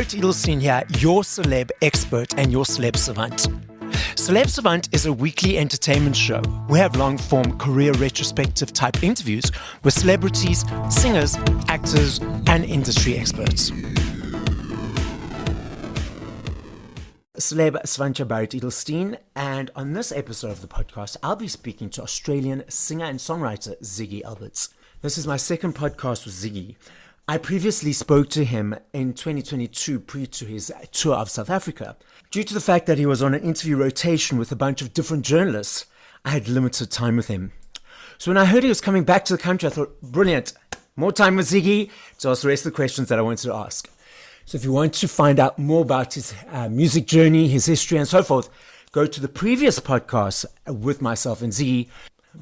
Barret Edelstein here, your celeb expert and your Celeb Savant. Celeb Savant is a weekly entertainment show. We have long-form career retrospective type interviews with celebrities, singers, actors, and industry experts. Celeb Savant Barret Edelstein, and on this episode of the podcast, I'll be speaking to Australian singer and songwriter Ziggy Alberts. This is my second podcast with Ziggy. I previously spoke to him in 2022 pre to his tour of South Africa. Due to the fact that he was on an interview rotation with a bunch of different journalists, I had limited time with him. So when I heard he was coming back to the country, I thought, brilliant, more time with Ziggy to ask the rest of the questions that I wanted to ask. So if you want to find out more about his music journey, his history and so forth, go to the previous podcast with myself and Ziggy.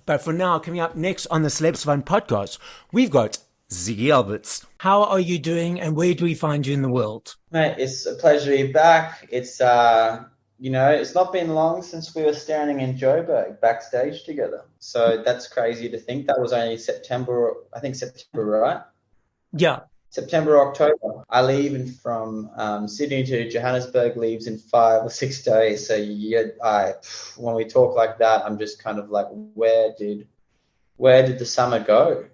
But for now, coming up next on the Celeb Savant podcast, we've got Ziggy Alberts. How are you doing and where do we find you in the world? Mate, it's a pleasure to be back. It's, it's not been long since we were standing in Joburg backstage together. So that's crazy to think. That was only September, right? Yeah. September, October. I leave from Sydney to Johannesburg leaves in 5 or 6 days. So when we talk like that, I'm just kind of like, where did the summer go?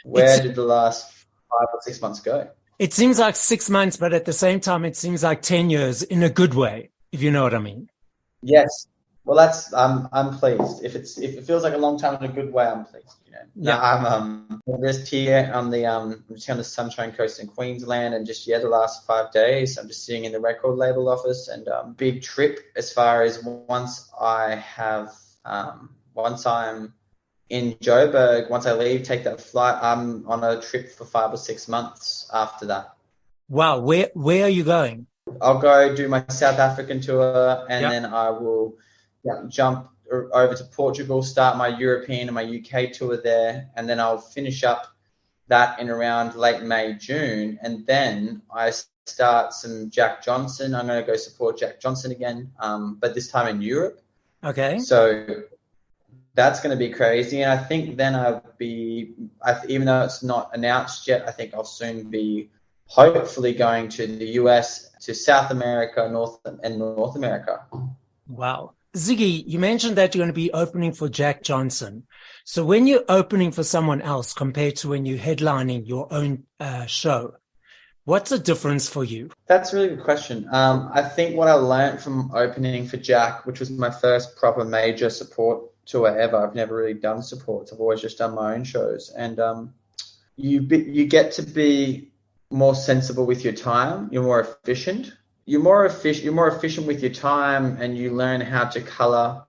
Where did the last 5 or 6 months go? It seems like 6 months, but at the same time, it seems like 10 years in a good way, if you know what I mean. Yes. Well, I'm pleased. If it feels like a long time in a good way, I'm pleased. You know. Yeah. I'm just here on the Sunshine Coast in Queensland, and just the last 5 days, I'm just sitting in the record label office, and big trip as far as once I'm in Joburg, once I leave, take that flight, I'm on a trip for 5 or 6 months after that. Wow. Where are you going? I'll go do my South African tour, and then I will jump over to Portugal, start my European and my UK tour there, and then I'll finish up that in around late May, June, and then I start some Jack Johnson. I'm going to go support Jack Johnson again, but this time in Europe. Okay. So that's going to be crazy, and I think then even though it's not announced yet, I think I'll soon be hopefully going to the US, to South America, North America. Wow. Ziggy, you mentioned that you're going to be opening for Jack Johnson. So when you're opening for someone else compared to when you're headlining your own show, what's the difference for you? That's a really good question. I think what I learned from opening for Jack, which was my first proper major support tour ever. I've never really done supports. I've always just done my own shows. And you get to be more sensible with your time. You're more efficient. You're more efficient with your time, and you learn how to color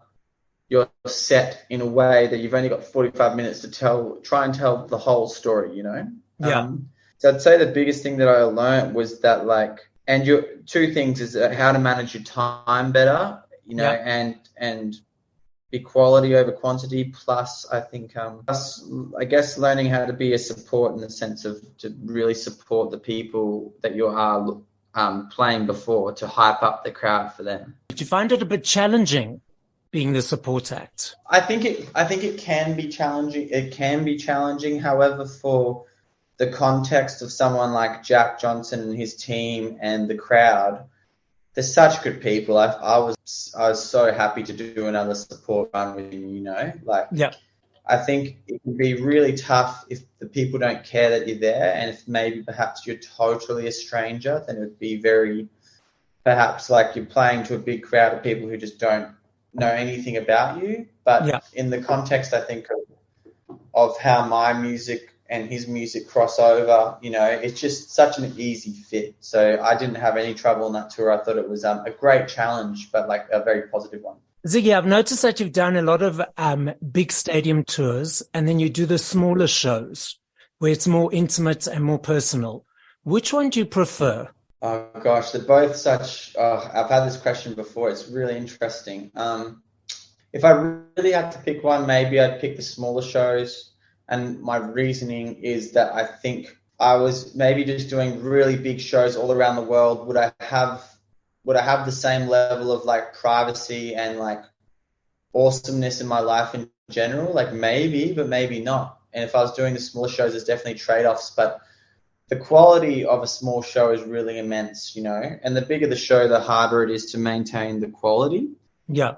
your set in a way that you've only got 45 minutes to try and tell the whole story, you know? Yeah. So I'd say the biggest thing that I learned was that two things is how to manage your time better, you know, and be quality over quantity. Plus, I think, I guess learning how to be a support in the sense of to really support the people that you are playing before, to hype up the crowd for them. Did you find it a bit challenging being the support act? I think it can be challenging. It can be challenging. However, for the context of someone like Jack Johnson and his team and the crowd, they're such good people. I was so happy to do another support run with him, you know. I think it can be really tough if the people don't care that you're there, and if maybe perhaps you're totally a stranger, then it would be very perhaps like you're playing to a big crowd of people who just don't know anything about you. But in the context, I think, of how my music and his music cross over, you know, it's just such an easy fit. So I didn't have any trouble on that tour. I thought it was a great challenge, but like a very positive one. Ziggy, I've noticed that you've done a lot of big stadium tours, and then you do the smaller shows where it's more intimate and more personal. Which one do you prefer? Oh, gosh, they're both such... I've had this question before. It's really interesting. If I really had to pick one, maybe I'd pick the smaller shows. And my reasoning is that I think I was maybe just doing really big shows all around the world. Would I have the same level of like privacy and like awesomeness in my life in general? Like maybe, but maybe not. And if I was doing the smaller shows, there's definitely trade-offs. But the quality of a small show is really immense, you know, and the bigger the show, the harder it is to maintain the quality. Yeah.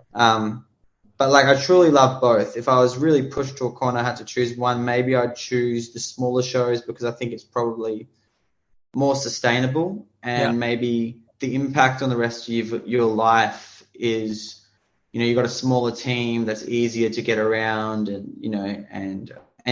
But like, I truly love both. If I was really pushed to a corner, I had to choose one, maybe I'd choose the smaller shows because I think it's probably more sustainable, and maybe the impact on the rest of your life is, you know, you've got a smaller team that's easier to get around, and, you know, and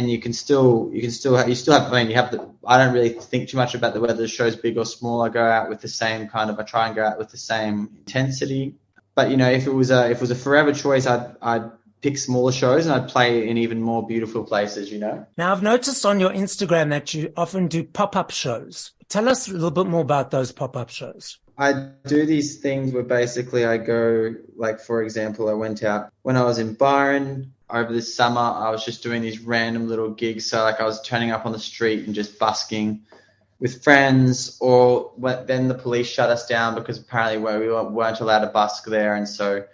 you still have, I mean, I don't really think too much about whether the show's big or small. I try and go out with the same intensity. But, you know, if it was a forever choice, I'd pick smaller shows and I'd play in even more beautiful places, you know. Now, I've noticed on your Instagram that you often do pop-up shows. Tell us a little bit more about those pop-up shows. I do these things where basically I go, like, for example, I went out when I was in Byron over this summer. I was just doing these random little gigs. So, like, I was turning up on the street and just busking with friends, or then the police shut us down because apparently we weren't allowed to busk there. And so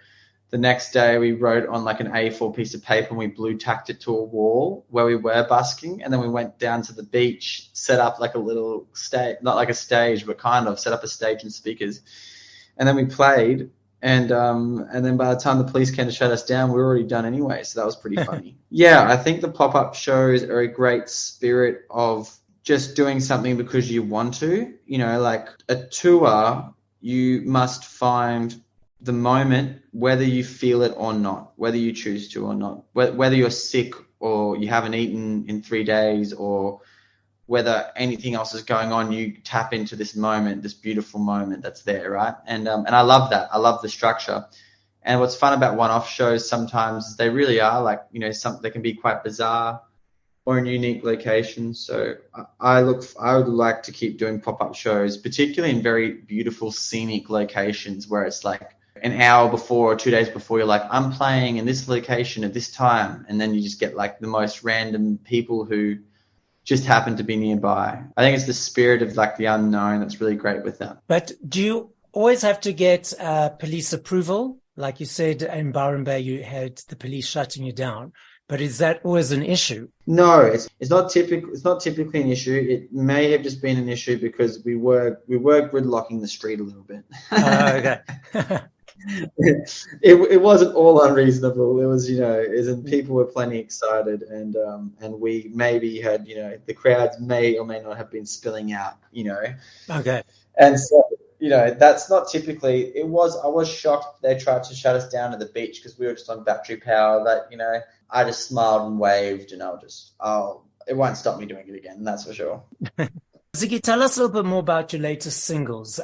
the next day we wrote on like an A4 piece of paper and we blue tacked it to a wall where we were busking. And then we went down to the beach, set up like a little stage, not like a stage, but kind of set up a stage and speakers. And then we played. And then by the time the police came to shut us down, we were already done anyway. So that was pretty funny. Yeah, I think the pop-up shows are a great spirit of just doing something because you want to. You know, like a tour, you must find the moment, whether you feel it or not, whether you choose to or not, whether you're sick or you haven't eaten in 3 days, or whether anything else is going on, you tap into this moment, this beautiful moment that's there, right? And I love that. I love the structure. And what's fun about one-off shows sometimes is they really are like, you know, they can be quite bizarre or in unique locations. So I would like to keep doing pop-up shows, particularly in very beautiful scenic locations where it's like an hour before or 2 days before, you're like, I'm playing in this location at this time. And then you just get like the most random people who just happen to be nearby. I think it's the spirit of like the unknown that's really great with that. But do you always have to get police approval? Like you said, in Byron Bay, you had the police shutting you down. But is that always an issue? No, it's not typical. It's not typically an issue. It may have just been an issue because we were gridlocking the street a little bit. Okay. It wasn't all unreasonable. It was, you know, people were plenty excited, and we maybe had, you know, the crowds may or may not have been spilling out, you know. Okay. And so, you know, that's not typically. I was shocked they tried to shut us down at the beach because we were just on battery power. But, you know, I just smiled and waved, and it won't stop me doing it again. That's for sure. Ziggy, tell us a little bit more about your latest singles.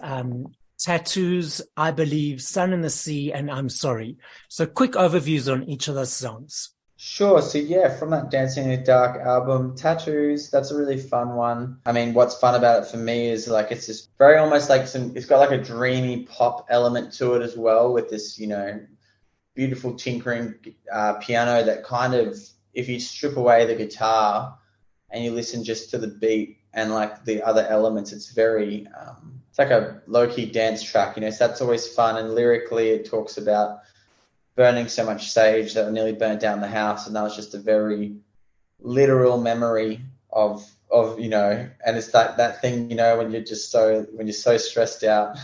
Tattoos, I Believe, Sun in the Sea, and I'm Sorry. So quick overviews on each of those songs. Sure. So yeah, from that Dancing in the Dark album, Tattoos, that's a really fun one. I mean, what's fun about it for me is like it's just very almost like it's got like a dreamy pop element to it as well, with this, you know, beautiful tinkering piano that kind of, if you strip away the guitar and you listen just to the beat and like the other elements, it's very it's like a low-key dance track, you know, so that's always fun. And lyrically it talks about burning so much sage that it nearly burnt down the house, and that was just a very literal memory of you know, and it's that thing, you know, when you're so stressed out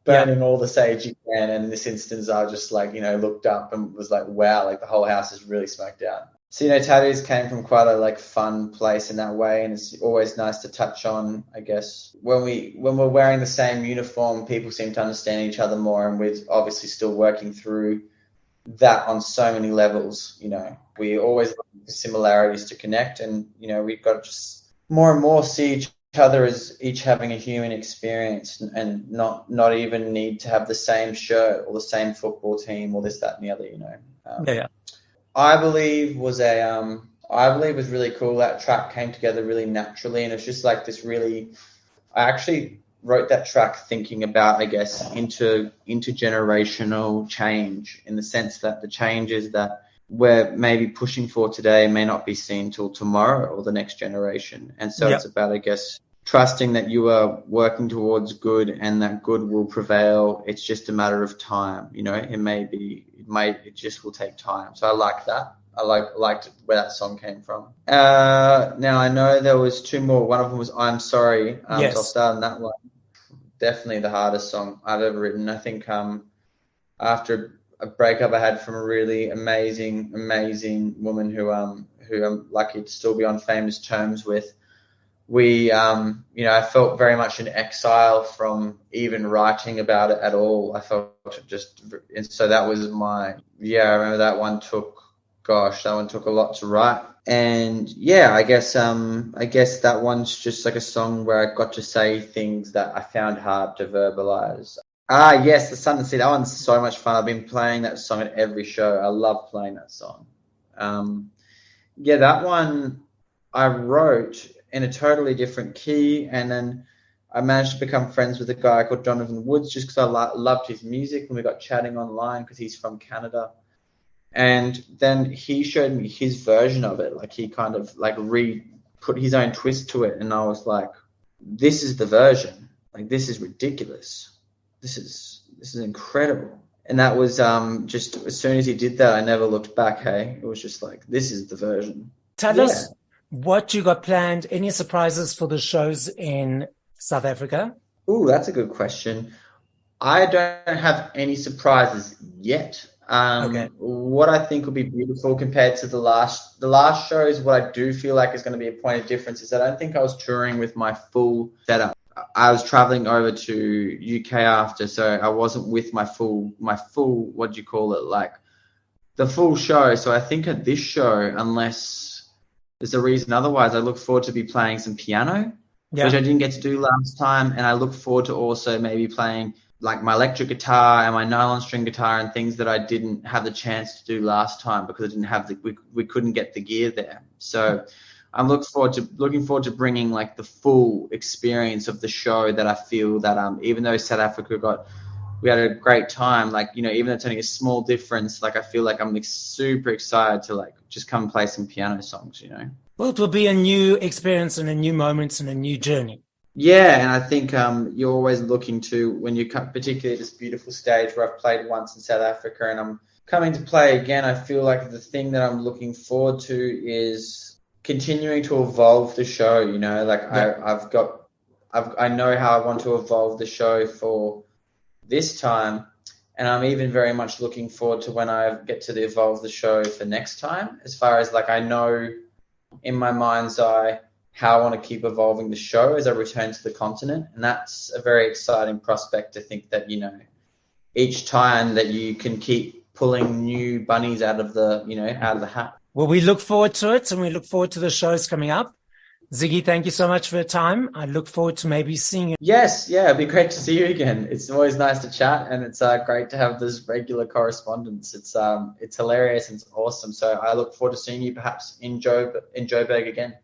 burning all the sage you can. And in this instance I just like, you know, looked up and was like, wow, like the whole house is really smoked out. So, you know, Tattoos came from quite a like fun place in that way, and it's always nice to touch on, I guess, when we're wearing the same uniform, people seem to understand each other more, and we're obviously still working through that on so many levels. You know, we always look for similarities to connect, and, you know, we've got to just more and more see each other as each having a human experience, and not even need to have the same shirt or the same football team or this, that, and the other, you know. Yeah. I Believe was really cool. That track came together really naturally, and it's just like this really. I actually wrote that track thinking about, I guess, intergenerational change, in the sense that the changes that we're maybe pushing for today may not be seen till tomorrow or the next generation, and so It's about, I guess, trusting that you are working towards good and that good will prevail. It's just a matter of time, you know. It just will take time. So I like that. I liked where that song came from. Now I know there was two more. One of them was "I'm Sorry." So I'll start on that one. Definitely the hardest song I've ever written. I think after a breakup I had from a really amazing woman who I'm lucky to still be on famous terms with. I felt very much in exile from even writing about it at all. I felt and so that was I remember that one took a lot to write. And I guess that one's just like a song where I got to say things that I found hard to verbalize. Yes, The Sun and Sea. That one's so much fun. I've been playing that song at every show. I love playing that song. That one I wrote in a totally different key, and then I managed to become friends with a guy called Jonathan Woods just because I loved his music, and we got chatting online because he's from Canada. And then he showed me his version of it, like he kind of like put his own twist to it, and I was like, this is the version. Like, this is ridiculous. This is incredible. And that was just as soon as he did that, I never looked back. Hey, it was just like, this is the version. Tell us what you got planned. Any surprises for the shows in South Africa? Ooh, that's a good question. I don't have any surprises yet. What I think will be beautiful compared to the last shows, what I do feel like is going to be a point of difference is that I don't think I was touring with my full setup. I was traveling over to UK after, so I wasn't with my full, what do you call it, like the full show. So I think at this show, unless there's a reason otherwise, I look forward to be playing some piano, which I didn't get to do last time. And I look forward to also maybe playing like my electric guitar and my nylon string guitar and things that I didn't have the chance to do last time because I didn't have we couldn't get the gear there. So I'm looking forward to bringing like the full experience of the show that I feel that even though South Africa we had a great time, like, even though it's only a small difference, like I feel like I'm super excited to like just come and play some piano songs, Well, it will be a new experience and a new moment and a new journey. Yeah, and I think you're always looking to, when you come, particularly at this beautiful stage where I've played once in South Africa and I'm coming to play again, I feel like the thing that I'm looking forward to is continuing to evolve the show, like I know how I want to evolve the show for this time, and I'm even very much looking forward to when I get to evolve the show for next time, as far as like I know in my mind's eye how I want to keep evolving the show as I return to the continent. And that's a very exciting prospect to think that, each time that you can keep pulling new bunnies out of the hat. Well, we look forward to it, and we look forward to the shows coming up. Ziggy, thank you so much for your time. I look forward to maybe seeing you. Yes, it'd be great to see you again. It's always nice to chat, and it's great to have this regular correspondence. It's hilarious and it's awesome. So I look forward to seeing you perhaps in Joburg again.